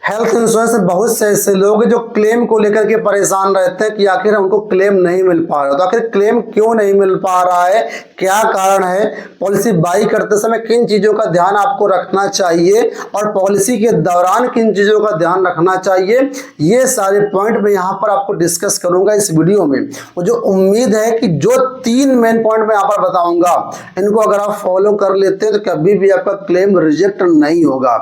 Health insurance में बहुत से ऐसे लोग हैं जो क्लेम को लेकर के परेशान रहते हैं कि आखिर उनको क्लेम नहीं मिल पा रहा। तो आखिर क्लेम क्यों नहीं मिल पा रहा है, क्या कारण है, पॉलिसी बाई करते समय किन चीज़ों का ध्यान आपको रखना चाहिए और पॉलिसी के दौरान किन चीज़ों का ध्यान रखना चाहिए, ये सारे पॉइंट मैं यहाँ पर आपको डिस्कस करूँगा इस वीडियो में। मुझे उम्मीद है कि जो 3 मेन पॉइंट मैं यहाँ पर बताऊँगा, इनको अगर आप फॉलो कर लेते हैं तो कभी भी आपका क्लेम रिजेक्ट नहीं होगा।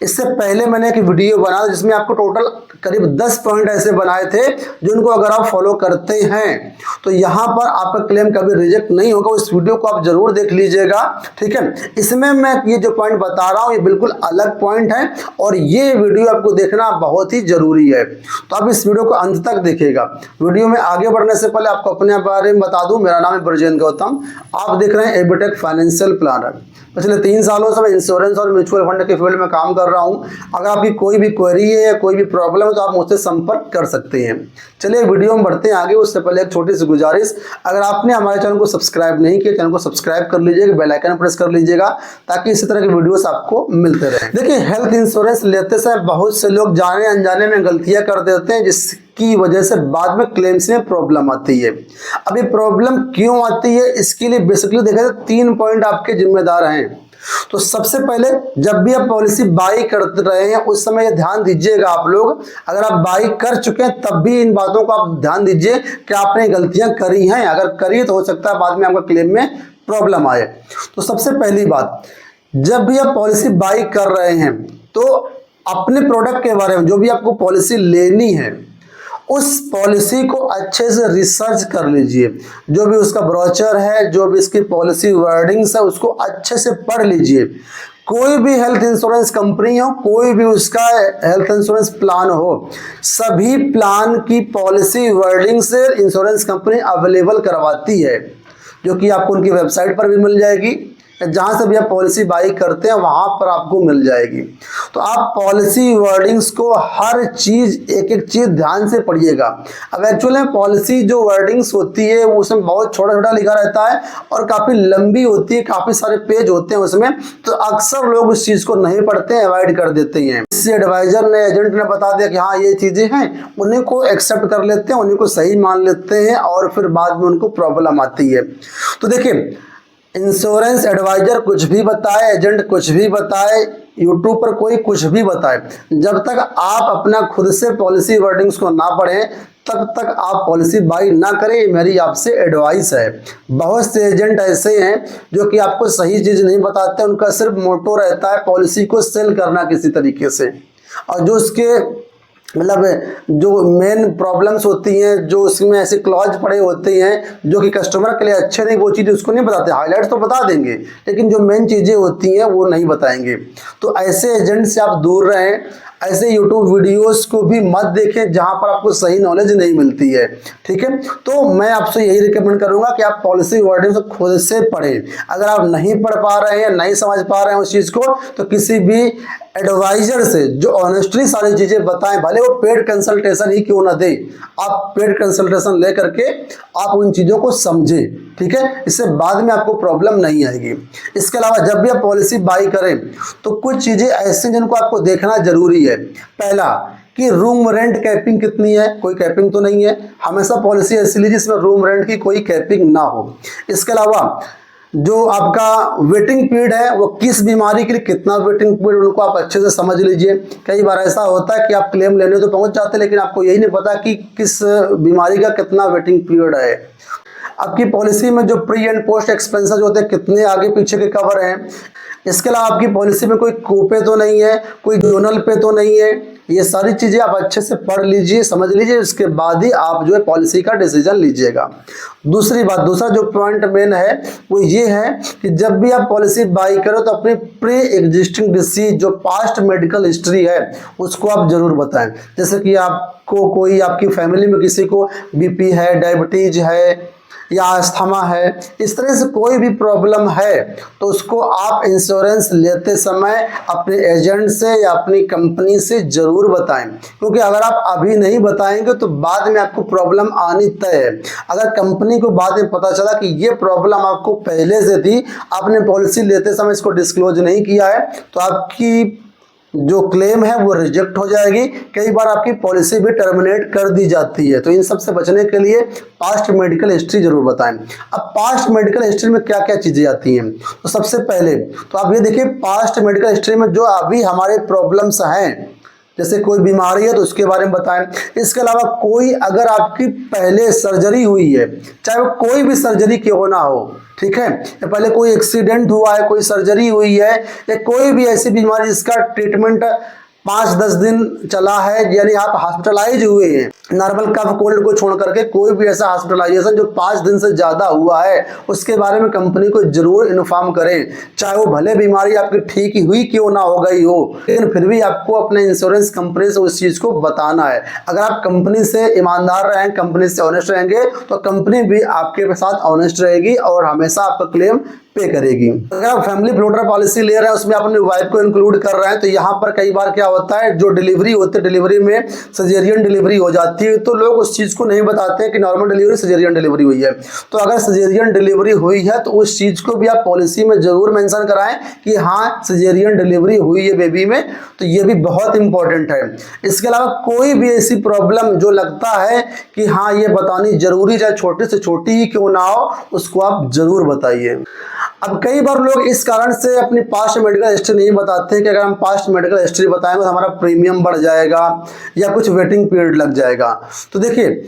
इससे पहले मैंने एक वीडियो बनाया जिसमें आपको टोटल करीब 10 पॉइंट ऐसे बनाए थे जिनको अगर आप फॉलो करते हैं तो यहाँ पर आपका क्लेम कभी रिजेक्ट नहीं होगा। उस वीडियो को आप जरूर देख लीजिएगा, ठीक है। इसमें मैं ये जो पॉइंट बता रहा हूँ ये बिल्कुल अलग पॉइंट है और ये वीडियो आपको देखना बहुत ही जरूरी है, तो आप इस वीडियो को अंत तक देखिएगा। वीडियो में आगे बढ़ने से पहले आपको अपने बारे में बता दूं, मेरा नाम है ब्रजेंद्र गौतम, आप देख रहे हैं एबीटेक फाइनेंशियल प्लानर। पिछले 3 सालों से मैं इंश्योरेंस और म्यूचुअल फंड के फील्ड में काम कर रहा हूं। अगर आपकी कोई भी क्वेरी है या कोई भी प्रॉब्लम है तो आप मुझसे संपर्क कर सकते हैं। चलिए वीडियो में बढ़ते हैं आगे। उससे पहले एक छोटी सी गुजारिश, अगर आपने हमारे चैनल को सब्सक्राइब नहीं किया, चैनल को सब्सक्राइब कर लीजिएगा, बेल आइकन प्रेस कर लीजिएगा ताकि इसी तरह के वीडियोस आपको मिलते रहें। देखिए, हेल्थ इंश्योरेंस लेते समय बहुत से लोग जाने अनजाने में गलतियां कर देते हैं जिसकी वजह से बाद में क्लेम्स में प्रॉब्लम आती है। अब ये प्रॉब्लम क्यों आती है, इसके लिए बेसिकली देखा जाए 3 पॉइंट आपके जिम्मेदार हैं। तो सबसे पहले, जब भी आप पॉलिसी बाई करते रहे हैं उस समय ये ध्यान दीजिएगा आप लोग, अगर आप बाई कर चुके हैं तब भी इन बातों को आप ध्यान दीजिए कि आपने गलतियां करी हैं। अगर करी तो हो सकता है बाद में आपका क्लेम में प्रॉब्लम आए। तो सबसे पहली बात, जब भी आप पॉलिसी बाई कर रहे हैं तो अपने प्रोडक्ट के बारे में, जो भी आपको पॉलिसी लेनी है उस पॉलिसी को अच्छे से रिसर्च कर लीजिए। जो भी उसका ब्रोचर है, जो भी इसकी पॉलिसी वर्डिंग्स है, उसको अच्छे से पढ़ लीजिए। कोई भी हेल्थ इंश्योरेंस कंपनी हो, कोई भी उसका हेल्थ इंश्योरेंस प्लान हो, सभी प्लान की पॉलिसी वर्डिंग से इंश्योरेंस कंपनी अवेलेबल करवाती है, जो कि आपको उनकी वेबसाइट पर भी मिल जाएगी, जहां से भी आप पॉलिसी बाई करते हैं वहां पर आपको मिल जाएगी। तो आप पॉलिसी वर्डिंग्स को हर चीज, एक एक चीज ध्यान से पढ़िएगा। अब एक्चुअली में पॉलिसी जो वर्डिंग्स होती है उसमें बहुत छोटा छोटा लिखा रहता है और काफी लंबी होती है, काफी सारे पेज होते हैं उसमें, तो अक्सर लोग उस चीज को नहीं पढ़ते हैं, अवॉइड कर देते हैं। किसी एडवाइजर ने, एजेंट ने बता दिया कि हाँ ये चीजें हैं, उन्हीं को एक्सेप्ट कर लेते हैं, उन्हीं को सही मान लेते हैं और फिर बाद में उनको प्रॉब्लम आती है। तो देखिए, इंश्योरेंस एडवाइजर कुछ भी बताए, एजेंट कुछ भी बताए, यूट्यूब पर कोई कुछ भी बताए, जब तक आप अपना खुद से पॉलिसी वर्डिंग्स को ना पढ़ें तब तक आप पॉलिसी बाई ना करें, ये मेरी आपसे एडवाइस है। बहुत से एजेंट ऐसे हैं जो कि आपको सही चीज़ नहीं बताते, उनका सिर्फ मोटो रहता है पॉलिसी को सेल करना किसी तरीके से, और जो उसके मतलब जो मेन प्रॉब्लम्स होती हैं, जो उसमें ऐसे क्लॉज पड़े होते हैं जो कि कस्टमर के लिए अच्छे नहीं, वो चीज़ उसको नहीं बताते। हाईलाइट्स तो बता देंगे लेकिन जो मेन चीज़ें होती हैं वो नहीं बताएंगे। तो ऐसे एजेंट से आप दूर रहें, ऐसे यूट्यूब वीडियोस को भी मत देखें जहां पर आपको सही नॉलेज नहीं मिलती है, ठीक है। तो मैं आपसे यही रिकमेंड करूंगा कि आप पॉलिसी वर्डिंग को खुद से पढ़ें। अगर आप नहीं पढ़ पा रहे हैं, नहीं समझ पा रहे हैं उस चीज़ को, तो किसी भी एडवाइजर से जो ऑनेस्टली सारी चीजें बताएं, भले वो पेड कंसल्टेशन ही क्यों ना दे, आप पेड कंसल्टेशन ले करके आप उन चीजों को समझें, ठीक है। इससे बाद में आपको प्रॉब्लम नहीं आएगी। इसके अलावा जब भी आप पॉलिसी बाई करें तो कुछ चीजें ऐसी जिनको आपको देखना जरूरी है। पहला कि रूम रेंट कैपिंग कितनी है, कोई कैपिंग तो नहीं है। हमेशा पॉलिसी ऐसी लीजिए जिसमें रूम रेंट की कोई कैपिंग ना हो। इसके अलावा जो आपका वेटिंग पीरियड है वो किस बीमारी के लिए कितना वेटिंग पीरियड, उनको आप अच्छे से समझ लीजिए। कई बार ऐसा होता है कि आप क्लेम लेने तो पहुंच जाते हैं लेकिन आपको यही नहीं पता कि किस बीमारी का कितना वेटिंग पीरियड है। आपकी पॉलिसी में जो प्री एंड पोस्ट एक्सपेंसेस होते हैं कितने आगे पीछे के कवर हैं। इसके अलावा आपकी पॉलिसी में कोई कोपे तो नहीं है, कोई जोनल पे तो नहीं है। ये सारी चीज़ें आप अच्छे से पढ़ लीजिए, समझ लीजिए, उसके बाद ही आप जो है पॉलिसी का डिसीजन लीजिएगा। दूसरी बात, दूसरा जो पॉइंट मेन है वो ये है कि जब भी आप पॉलिसी बाई करो तो अपनी प्री एग्जिस्टिंग डिसीज, जो पास्ट मेडिकल हिस्ट्री है, उसको आप जरूर बताएं। जैसे कि आपको कोई, आपकी फैमिली में किसी को बीपी है, डायबिटीज है या अस्थमा है, इस तरह से कोई भी प्रॉब्लम है तो उसको आप इंश्योरेंस लेते समय अपने एजेंट से या अपनी कंपनी से जरूर बताएं, क्योंकि अगर आप अभी नहीं बताएंगे तो बाद में आपको प्रॉब्लम आनी तय है। अगर कंपनी को बाद में पता चला कि ये प्रॉब्लम आपको पहले से थी, आपने पॉलिसी लेते समय इसको डिस्क्लोज नहीं किया है, तो आपकी जो क्लेम है वो रिजेक्ट हो जाएगी। कई बार आपकी पॉलिसी भी टर्मिनेट कर दी जाती है। तो इन सब से बचने के लिए पास्ट मेडिकल हिस्ट्री जरूर बताएं। अब पास्ट मेडिकल हिस्ट्री में क्या क्या चीज़ें आती हैं, तो सबसे पहले तो आप ये देखिए पास्ट मेडिकल हिस्ट्री में जो अभी हमारे प्रॉब्लम्स हैं, जैसे कोई बीमारी है तो उसके बारे में बताएं। इसके अलावा कोई अगर आपकी पहले सर्जरी हुई है, चाहे वो कोई भी सर्जरी क्यों ना हो, ठीक है, या पहले कोई एक्सीडेंट हुआ है, कोई सर्जरी हुई है, या कोई भी ऐसी बीमारी जिसका ट्रीटमेंट 5-10 दिन चला है, यानी आप हॉस्पिटलाइज हुए हैं, नॉर्मल कफ कोल्ड को छोड़ करके कोई भी ऐसा हॉस्पिटलाइजेशन जो 5 दिन से ज़्यादा हुआ है, उसके बारे में कंपनी को जरूर इन्फॉर्म करें। चाहे वो भले बीमारी आपकी ठीक ही हुई क्यों ना हो गई हो, लेकिन फिर भी आपको अपने इंश्योरेंस कंपनी से उस चीज़ को बताना है। अगर आप कंपनी से ईमानदार रहें, कंपनी से ऑनेस्ट रहेंगे, तो कंपनी भी आपके साथ ऑनेस्ट रहेगी और हमेशा आपका क्लेम पे करेगी। अगर आप फैमिली फ्लोटर पॉलिसी ले रहे हैं, उसमें अपनी वाइफ को इंक्लूड कर रहे हैं, तो यहाँ पर कई बार क्या होता है, जो डिलीवरी होती है, डिलीवरी में सजेरियन डिलीवरी हो जाती है, तो लोग उस चीज़ को नहीं बताते हैं कि नॉर्मल डिलीवरी सजेरियन डिलीवरी हुई है। तो अगर सजेरियन डिलीवरी हुई है तो उस चीज़ को भी आप पॉलिसी में जरूर मेंशन कराएं कि हाँ सजेरियन डिलीवरी हुई है बेबी में, तो ये भी बहुत इंपॉर्टेंट है। इसके अलावा कोई भी ऐसी प्रॉब्लम जो लगता है कि हाँ ये बतानी जरूरी, चाहे छोटी से छोटी ही क्यों ना हो, उसको आप जरूर बताइए। अब कई बार लोग इस कारण से अपनी पास्ट मेडिकल हिस्ट्री नहीं बताते कि अगर हम पास्ट मेडिकल हिस्ट्री बताएंगे तो हमारा प्रीमियम बढ़ जाएगा या कुछ वेटिंग पीरियड लग जाएगा। तो देखिए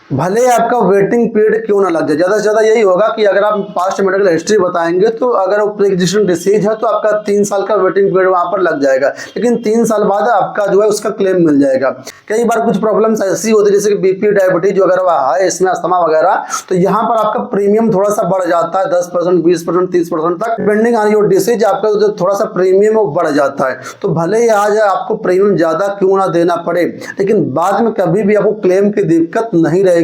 भले आपका वेटिंग पीरियड क्यों ना लग जाए, ज़्यादा से ज़्यादा यही होगा कि अगर आप पास्ट मेडिकल हिस्ट्री बताएंगे तो अगर वो प्री एग्जिस्टिंग डिसीज है तो आपका 3 साल का वेटिंग पीरियड वहाँ पर लग जाएगा, लेकिन 3 साल बाद आपका जो है उसका क्लेम मिल जाएगा। कई बार कुछ प्रॉब्लम्स ऐसी होती है जैसे कि बीपी डायबिटीज वगैरह है, इसमें अस्थमा वगैरह, तो यहाँ पर आपका प्रीमियम थोड़ा सा बढ़ जाता है, 10%, 20%, 30% तक डिपेंडिंग ऑन योर डिसीज आपका जो थोड़ा सा प्रीमियम वो बढ़ जाता है। तो भले ही आज आपको प्रीमियम ज़्यादा क्यों ना देना पड़े, लेकिन बाद में कभी भी आपको क्लेम की दिक्कत नहीं रहेगी।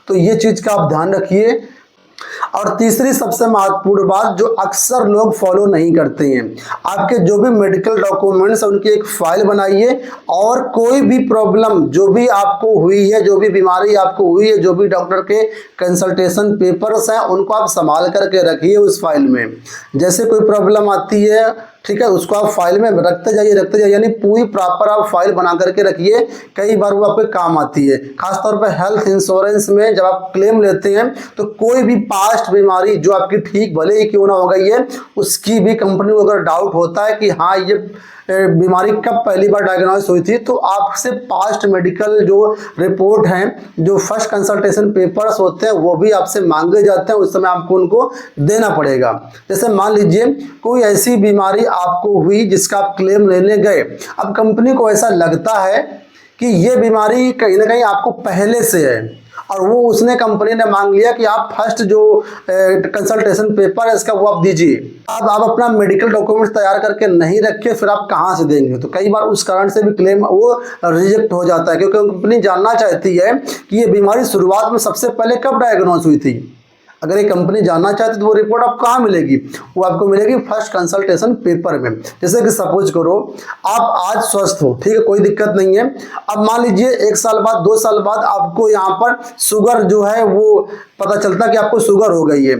तो ये चीज का आप ध्यान रखिए। और तीसरी सबसे महत्वपूर्ण बात जो अक्सर लोग फॉलो नहीं करते हैं, आपके जो भी मेडिकल डॉक्यूमेंट्स उनकी एक फाइल बनाइए और कोई भी प्रॉब्लम जो भी आपको हुई है, जो भी बीमारी आपको हुई है, जो भी डॉक्टर के कंसल्टेशन पेपर्स हैं, उनको आप संभाल करके रखिए उस फाइल में। जैसे कोई प्रॉब्लम आती है, ठीक है, उसको आप फाइल में रखते जाइए, यानी पूरी प्रॉपर आप फाइल बना करके रखिए। कई बार वो आपके काम आती है, खासतौर पर हेल्थ इंश्योरेंस में जब आप क्लेम लेते हैं तो कोई भी पास्ट बीमारी जो आपकी ठीक भले ही क्यों ना हो गई है, उसकी भी कंपनी को अगर डाउट होता है कि हाँ ये बीमारी कब पहली बार डायग्नोस हुई थी, तो आपसे पास्ट मेडिकल जो रिपोर्ट हैं, जो फर्स्ट कंसल्टेशन पेपर्स होते हैं, वो भी आपसे मांगे जाते हैं, उस समय आपको उनको देना पड़ेगा। जैसे मान लीजिए कोई ऐसी बीमारी आपको हुई जिसका आप क्लेम लेने गए, अब कंपनी को ऐसा लगता है कि ये बीमारी कहीं ना कहीं आपको पहले से है और वो उसने कंपनी ने मांग लिया कि आप फर्स्ट जो कंसल्टेशन पेपर है इसका वो आप दीजिए। अब आप अपना मेडिकल डॉक्यूमेंट्स तैयार करके नहीं रखे, फिर आप कहाँ से देंगे? तो कई बार उस कारण से भी क्लेम वो रिजेक्ट हो जाता है, क्योंकि कंपनी जानना चाहती है कि ये बीमारी शुरुआत में सबसे पहले कब डायग्नोस हुई थी। अगर ये कंपनी जानना चाहती तो वो रिपोर्ट आपको कहाँ मिलेगी? वो आपको मिलेगी फर्स्ट कंसल्टेशन पेपर में। जैसे कि सपोज करो आप आज स्वस्थ हो, ठीक है, कोई दिक्कत नहीं है। अब मान लीजिए 1 साल बाद, 2 साल बाद आपको यहाँ पर शुगर जो है वो पता चलता कि आपको शुगर हो गई है,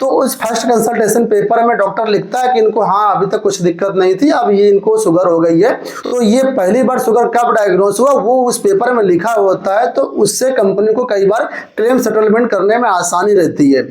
तो उस फर्स्ट कंसल्टेशन पेपर में डॉक्टर लिखता है कि इनको हाँ अभी तक कुछ दिक्कत नहीं थी, अब ये इनको शुगर हो गई है। तो ये पहली बार शुगर कब डायग्नोस हुआ वो उस पेपर में लिखा होता है, तो उससे कंपनी को कई बार क्लेम सेटलमेंट करने में आसानी रहती है।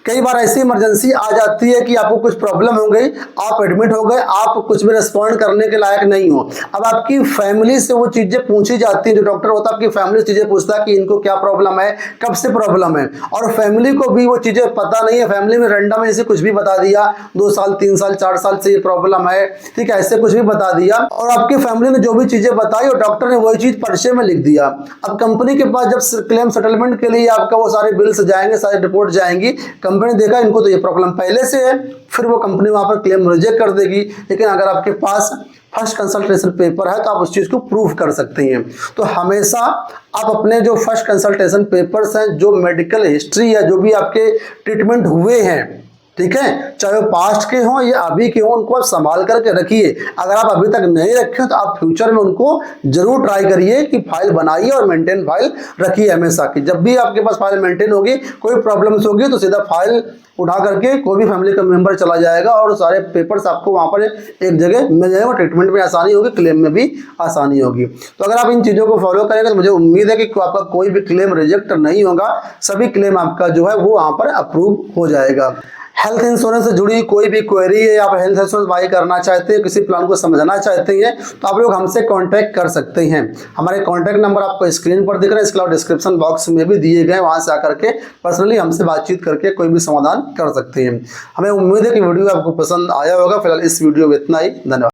कई बार ऐसी इमरजेंसी आ जाती है कि आपको कुछ प्रॉब्लम हो गई, आप एडमिट हो गए, आप कुछ भी रिस्पॉन्ड करने के लायक नहीं हो। अब आपकी फैमिली से वो चीज़ें पूछी जाती हैं, जो डॉक्टर होता है आपकी फैमिली से चीज़ें पूछता है कि इनको क्या प्रॉब्लम है, कब से प्रॉब्लम है, और फैमिली को भी वो चीज़ें पता नहीं है। फैमिली में रैंडम ऐसे कुछ भी बता दिया, 2 साल 3 साल 4 साल से ये प्रॉब्लम है, ठीक है, ऐसे कुछ भी बता दिया, और आपकी फैमिली ने जो भी चीज़ें बताई और डॉक्टर ने वही चीज़ पर्चे में लिख दिया। अब कंपनी के पास जब क्लेम सेटलमेंट के लिए आपका वो सारे बिल्स जाएंगे, सारी रिपोर्ट जाएंगी, कंपनी देखा इनको तो ये प्रॉब्लम पहले से है, फिर वो कंपनी वहां पर क्लेम रिजेक्ट कर देगी। लेकिन अगर आपके पास फर्स्ट कंसल्टेशन पेपर है तो आप उस चीज को प्रूफ कर सकते हैं। तो हमेशा आप अपने जो फर्स्ट कंसल्टेशन पेपर्स हैं, जो मेडिकल हिस्ट्री है, जो भी आपके ट्रीटमेंट हुए हैं, ठीक है, चाहे वो पास्ट के हों या अभी के हों, उनको आप संभाल करके रखिए। अगर आप अभी तक नहीं रखे हो तो आप फ्यूचर में उनको जरूर ट्राई करिए कि फाइल बनाइए और मेंटेन फाइल रखिए हमेशा की। जब भी आपके पास फाइल मेंटेन होगी, कोई प्रॉब्लम्स होगी तो सीधा फाइल उठा करके कोई भी फैमिली का मेंबर चला जाएगा और सारे पेपर्स आपको वहाँ पर एक जगह मिल जाएगा। ट्रीटमेंट में आसानी होगी, क्लेम में भी आसानी होगी। तो अगर आप इन चीज़ों को फॉलो करेंगे तो मुझे उम्मीद है कि आपका कोई भी क्लेम रिजेक्ट नहीं होगा, सभी क्लेम आपका जो है वो वहाँ पर अप्रूव हो जाएगा। हेल्थ इंश्योरेंस से जुड़ी कोई भी क्वेरी है, आप हेल्थ इंश्योरेंस बाई करना चाहते हैं, किसी प्लान को समझना चाहते हैं, तो आप लोग हमसे कांटेक्ट कर सकते हैं। हमारे कांटेक्ट नंबर आपको स्क्रीन पर दिख रहे हैं, इसके अलावा डिस्क्रिप्शन बॉक्स में भी दिए गए, वहां से आकर के पर्सनली हमसे बातचीत करके कोई भी समाधान कर सकते हैं। हमें उम्मीद है कि वीडियो आपको पसंद आया होगा। फिलहाल इस वीडियो में इतना ही, धन्यवाद।